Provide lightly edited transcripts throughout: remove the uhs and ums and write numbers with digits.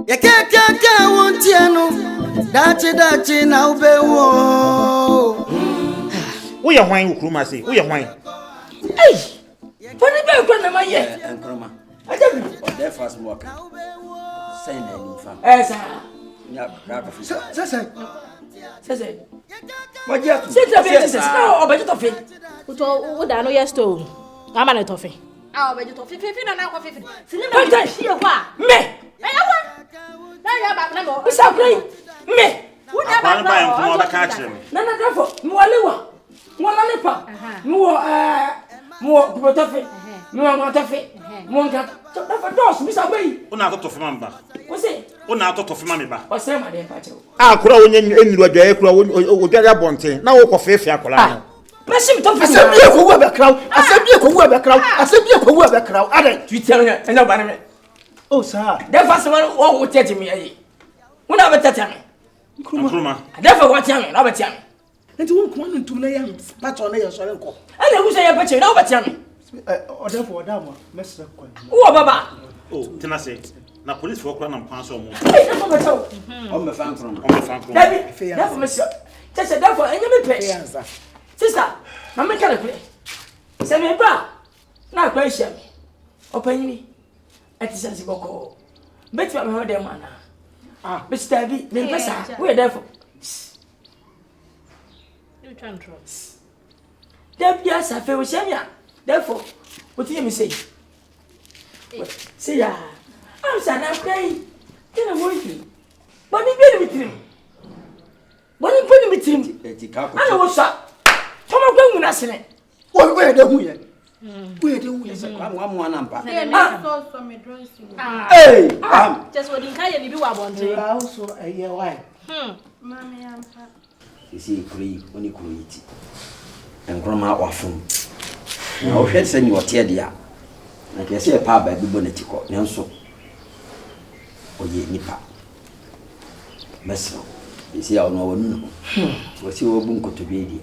Yekeka wontiano. Dachi na ubewo. Who ya wine ukruma say? Who ya wine? Hey! Funny be kwa na maye. Nkroma. Ajabi. Ode fast work. Send any fam. Sir. Ya ka fi. Sese. Wajia tu. Sese be sese. Na obeje to fe. Wo da no yesto. Ama na to fe. Ah obeje to fe na kwa fe. Sini na hie ho a. Me. Ewa. Na ya ba na mo. Isa krai. Me. Wo da ba na ba ka kire me. Na dafo. Mo walewa. Mo na lepa. Mo kuboto fe. Mo ngota fe. Mo ngata. Dafo dos mi sa gbe. Una to fe mamba. Wo se. Una to fe mamba. O se ma de pa che. Akura onye eniru adwa akura odwa bonten na wo kofefe akura. Machine to fe. Asabie ko wu abekraw. Asabie ko wu abekraw. Ade. Twitter nya ba na me. Oh sir. Dafo se wo wo tete mi ayi. Una be tete me. Nkruma. Dafo wo tete me, na be tete me. Enti won kuma ntum na ya patro na ya sore nko. Ana hu se ya peche na be tete me. Odefo odama mesra kwa. Wo baba. Oh, tena say. Na police for kura na mpan so mo. Hey, dafo be tete. O me fan kron. Dabi. Dafo me se. Tese dafo enye me pe. Sister, na me kale kule. Se me ba. Na kwa hia me. Opanyini. Atisansi boko. Beti ba me ho dem ana. Mr. B, me pesa. Where therefore? You try and There be a safe with Samia. Therefore, what do you say? Say ya. I'm sad I'm crying. Then I'm working. But he been with him. But he put with him. I know what's up. Come on, go with us in it. Where the who Where the who is one number. Hey, just what in Kaya you do about it. Also a year why. Mammy, You see, when you could eat. And grandma often. Now, head send you a tear dear. I can see a pub by the bonetico, Nelson. Or ye nipa. Messer. You see, I'll know. Was your bunko to be dear.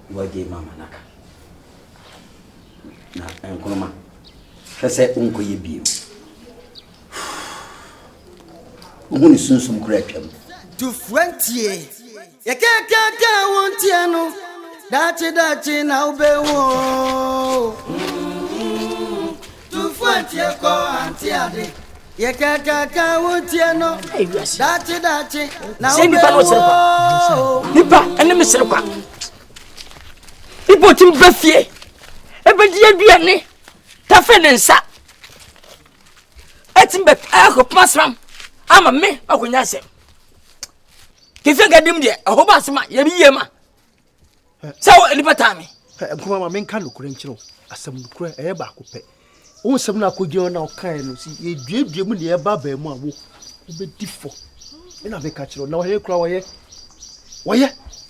You are gay mamma naka. Na enkroma hwese unko ye bio ohuni sunsum kura twam to frontier yekeka wontiano dachi na ubewo to frontier ko antiade yekeka wontiano dachi na ubewo nipa ene mesere kwa ibo tim bafie ebedi aduane tafe ne nsa etimbe akopasram ama me akonya asem kife gadim de ahoba asema ye biyema sawo nipa tame kuma ma menka lokure nkyiro asem lokure eye ba akopɛ wo sem na akogye na okan no si ye duedue mu ne ye ba ba mu awo obedi fo ina be ka kyiro na wo kura woye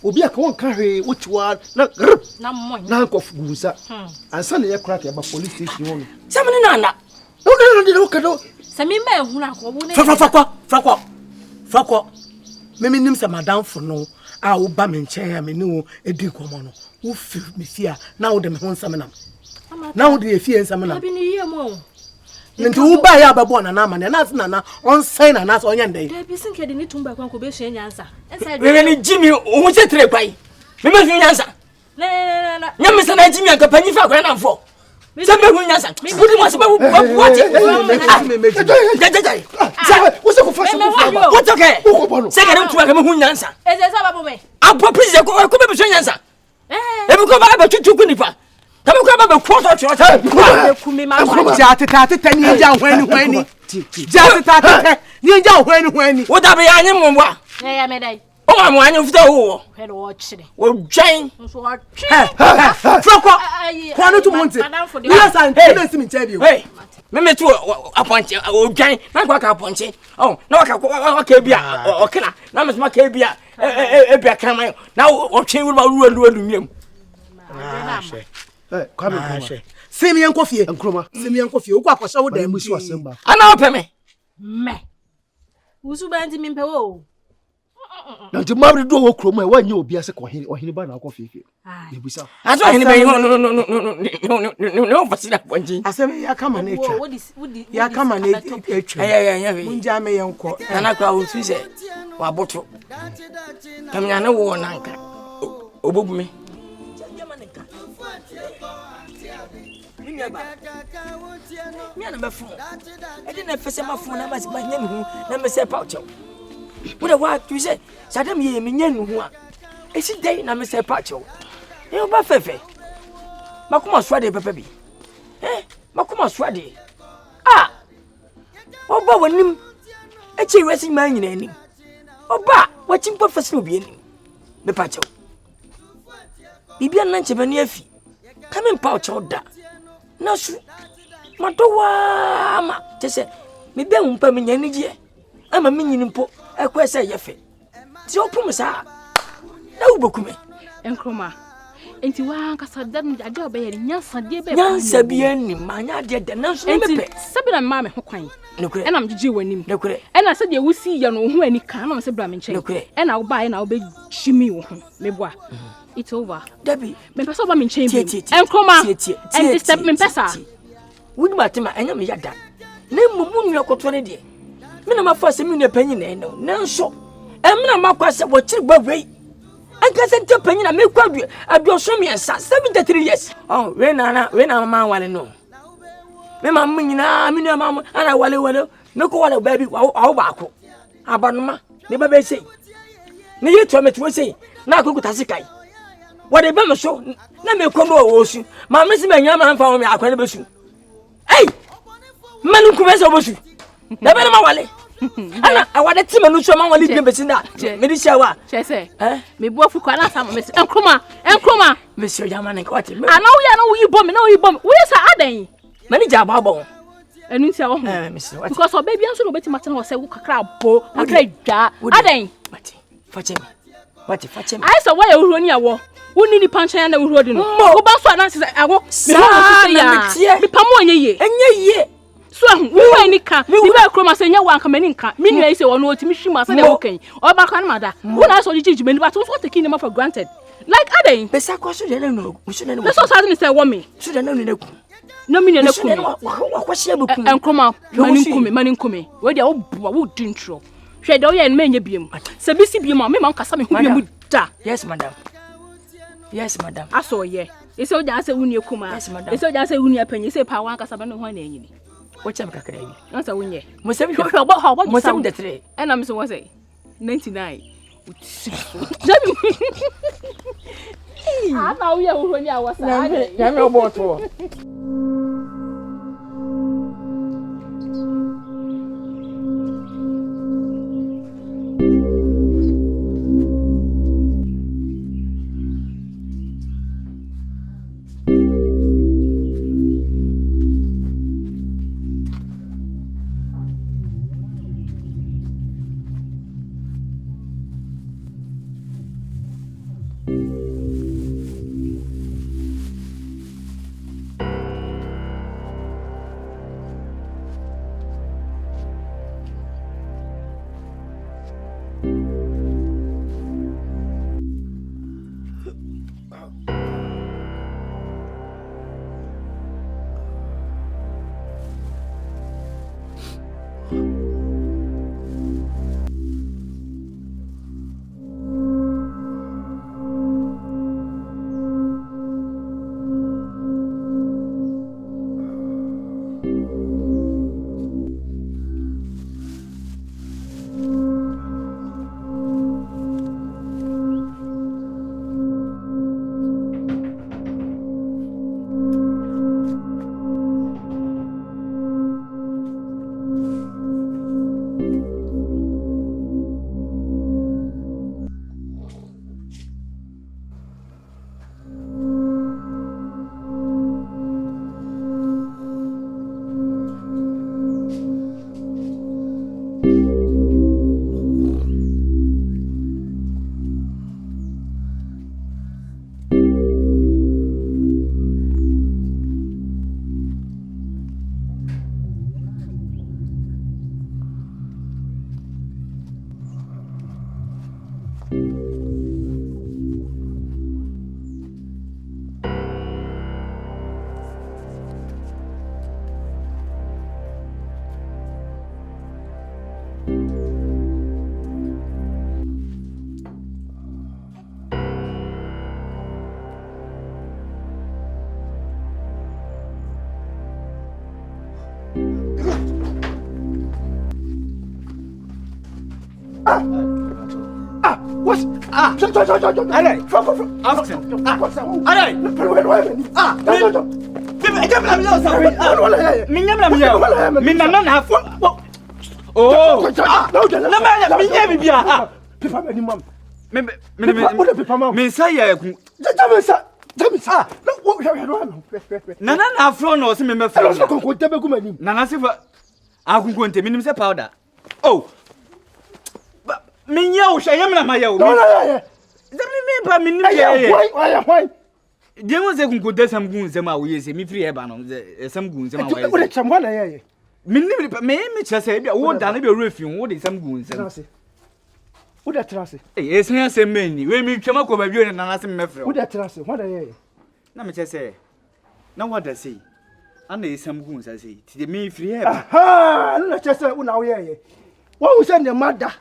obi aka won ka hwe wotiwa na moy na nkof gusa ansa ne ye kura ka ba police station ho no samene nana no kado sami ma ehuna ko bu ne fakwa meme nim se madam fo no a wo ba me nchen ya me ne wo edi komo no wo fi me fia na wo de me ho nsam nam na wo de ye fie nsam nam abi ni ye mo nti wo ba ya babo na na ma na na on sign na na so onye ndey de bi sinke de ni tumba kwa ko be hye nyansa we ni jimi o che tre kwai me me hye nyansa na nyame se na jimi anka panyi fa kwa na mfo se be hye nyansa budi mo se be what what's the fashion what okay se ga ntu aka me hye nyansa eze babo me apo please ko be hye nyansa e bi ko ba ba tutu ku nipa tabe ko ba be kwoto chiro kumi ma jatata ni nja hwani jatata ni nja hwani wo da be anye mmwa ya me dai o ma mo anye futa wo he do wo chire wo dwan so wo twe froko kwanu to monte yes and hey see me tell you hey me tu aponche o dwan na kwa ka aponche oh na waka bia okena na me ma ka bia e bia kan na o twe wo miem kwame kwame semi enkofie nkroma semi enkofie wo kwa kwasha wo da musu asemba ana ope me usu ba ndi mimpe wo na nti mabre do wo krom e wanye obi ase ko ohini ba na akọ fefie e busa aso ohini be no fasila ponji asem ya kama na etwa ya kama na etwa munja me yenko ana kwa wo fi se wa boto kamnya na wo nanka obobu me Miana ba fun. E dey na fese ma fun na ba nya me hu na me se pa ocho. Wo da wa tu se sadam ye me nya nu hu a. E si dey na me se pa ocho. E o ba fefe. Makuma swade pepe bi. Makuma swade. Ah. Oba wonim. E chi wesi ma nyina anim. Oba wa chimpa fese obi anim. Me pa ocho. Bibia na nche bani afi. Kame mpa ocho da. Nasu matowa ma tese me be umpa me nyani je ama me nyini mpo ekwese yefe ti opum sa na ubokume enkroma enti wa nkasa dan ade obaye nyansa de be nyansa bia ni manya de de nanso me pe sabi na ma me ho kwan nekure ena mjiji wanim nekure ena se de wusi ye no ho ani kan na me se bra me nchen ena wo ba ye na wo be chimi wo ho me boa it's over Debbie me pesa oba me nchen bi enkroma and this step me pesa wudi matema enya me yada na mumu nwa koto ne de me na mafa se me nwa panyi na eno nanso me na makwa se wo chiri gbawei anka se nte panyi na me kwa aduoso me ensa 73 years oh we na ma wale no me ma nyina me nwa ma ana wale me ko wale baby wa ba ko abanoma me ba be sei me yeto me to sei na akukuta sikai wade be me so na me ko no osu ma me se me nya ma mfa wo me akwane besu hey manu kumesa obosu na be na wale ana awade ti manu so ma wale bi besinda me di shawa chese me bu afu kwa na sama me enkroma me se ya man nka wate ana wo ya na wo yi bom na wo yi bom wo sa adan mani ja ba bon enu ntia wo me se wate because baby anso no beti matena wo se wo kakra bo kakra dwa adan wate fachem ai so wo ya uhuro ni awo woni ni panchan na uhuro di no wo ba so adan se awo me pamo enye ye so wo ni ka ni ba kroma se nya wa nka mani nka me nua ise wo no otimi hwima se de wo kan o ba kwa na mada wo na so jiji mani ba so take ni ma for granted like adan be sa kwa so de no so de no so sa ni se wo me so de no ni na ku no me na ku wa kwa hia be ku enkroma mani nkume we dia wo di ntro hwe de wo ya na nya biem se bi si biem me ma nkasa me hu biem da yes madam aso ye ese oja ase wuni ekuma ese oja ase wuni apanyi ese pa wan kasa be no ho na enyini wo chem kakra yi ansa wunye mo se bi mo se de 3 ena me so wo say 99 ana wo ye wo ni awasa ya me obo to What? Minya o hwe yemna mayo. No. Zemi me pa me nim ye. Why? Je mo se kunko desam gun nsem a wo yese mi free e ba no esam gun nsem a wo yese. Wo de cham ho na ye. Me nim me chese bia wo da na bia refi wo de sam gun nsem. Wo de trase. Esen asem mani. We mi twema ko ba bio na na se me free. Wo de trase. Ho da ye. Na me chese. Na what da say? Ana esam gun sa say. Ti de me free e ba. Aha, na chese wo na wo ye. Wo say ne mada.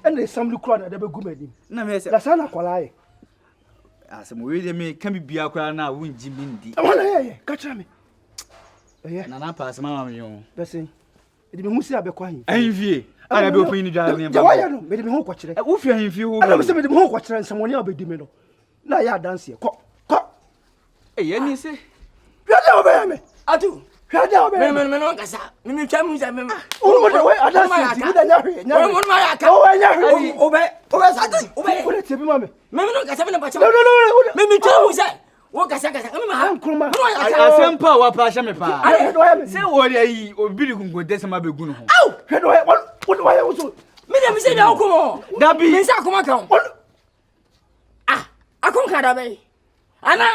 And the some look at the begumedi. Na me say. La sana kwalae. Asem we de me kan bibia kwa na wo nji bindi. I want to hear. Catch me. Na na pass mama me yo. Person. It be husi abekwa hin. Ahimfie. Ana be opin ni dwa ne ba. Why no? Me de me ho kwakire. Wo fi ahimfie ho. Ana me say me de me ho kwakire nsam oni obedi me no. Na ya dance here. Ko. Ani se. Hwade obey me. Atu. Hwade obey me. Me no kasa. Me twa mu sa me. O mo we adance ti da nya hwe. Nya. Mo ma ya ka. O nya hwe. Obe sati. Obe. Wo de tebi ma me. Me no kasa me na bacha. No. Me twa mu sa. Wo kasa. Me ma ha. Nkruma. Asem pa wa pa hye me pa. Hwade obey me. Se wo de yi obiri kunko desam abegu no ho. Au. Hwade obey. Wo ya wo so. Me dem se bia okomo. Dabi. Me sa akoma kan. Ah, akon ka da be. Ana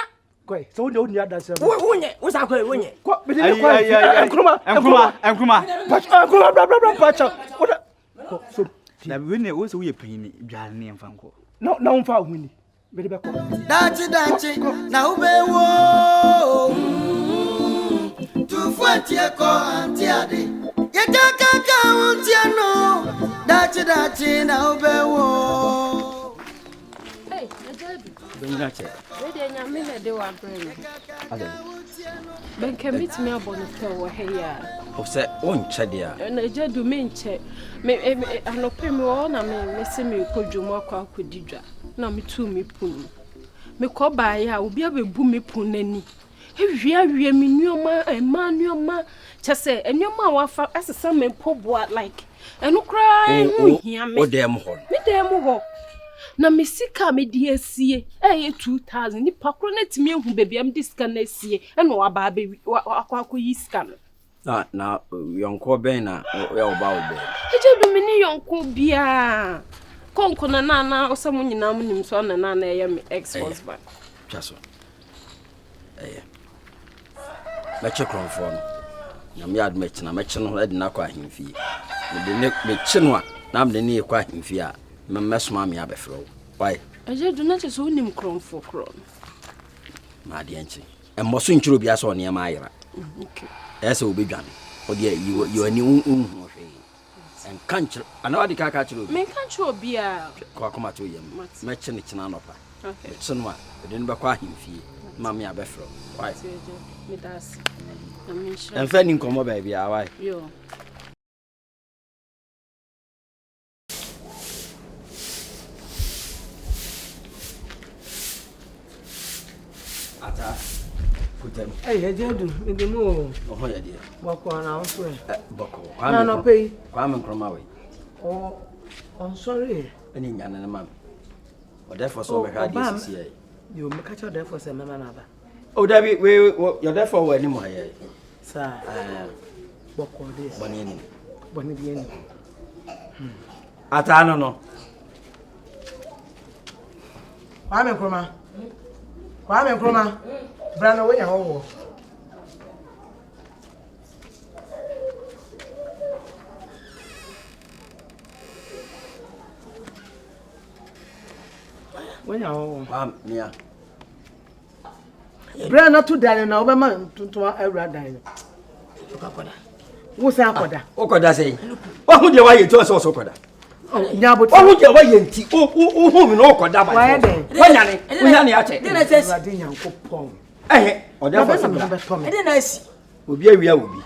Koi, so wo ni adance. wonye, wo sa koi wonye. Ko me de kwa. Nkruma. Bra pacha. Wo da. Ko so. Na we ne wo so ye panini dware ne mfa nko. Na wo fa huni. Me de be ko. Dachi na ubewo tu fuatie ko antiade ye kaka untiano dachi na ubewo. Hey, Ajabi. Benga che. We de nya me de wa brem. Ben kemit me abonu to wo he ya. O se on che dia. Na Ajadu me nche. Me anope me wo na me se me kodwom akwa akodidwa. Na me tu me punu. Me ko ba ya obi abebu me punani. Ewia me nuoma ema nuoma chese enuoma wafa asesa me poboa like enu cry hu hia me. O dem ho. Me dem ho. Na me sika me di asie 2000 ni pakro na timi ehu bebia am diska na asie eno wa ba be akwa yi sika no. Na yonko ben na ya oba obe. Eje me ni yonko bia. Konko na osamo nyina mu nim so na eye me ex husband. Chaso. Me check on phone. Na me admit na me chino edi na kwa ahimfie. Me de me chino na me de ne kwa ahimfie a me mesoma me abefro. Why? Eje do na che so nim kronfo kron. Ma de enchi. Emmoso nchiro bia so ne ma ayira. Okay. Ese obi dwane. O de you ani unhu hwe. En kanchiro ana odi kaka chiro. Me kancho bia. Kwa koma to yem. Me chine china nopa. Okay. Chino a de ne be kwa ahimfie. Ma me abefro. Why? Me das. En fa ni nkomo ba bia why? Yo. Ata. Kutem. Hey, Ajadu, me de mo. Oho ya dia. Boko na so. Boko. Na no pay. Kwa me nkroma we. Oh, I'm sorry. Ani nyana na mam. O therefore so be hard this year. You make catch your therefore say mama na ba. Oh David, we you therefore we ni mo here. Sir. Boko this. Boni ni. Boni bi ni. Ata no. Kwame Nkrumah. Brano we ya ho. When you Mia. Brana to dan na obema tuntuma awura dan. Wo sa akoda. Okoda say. wahu de waye to so koda nyabo wahu de waye nti hu mi no koda ba waye de wanyane ache de na sesi ade nyankopon ode fa so de na si obi awia obi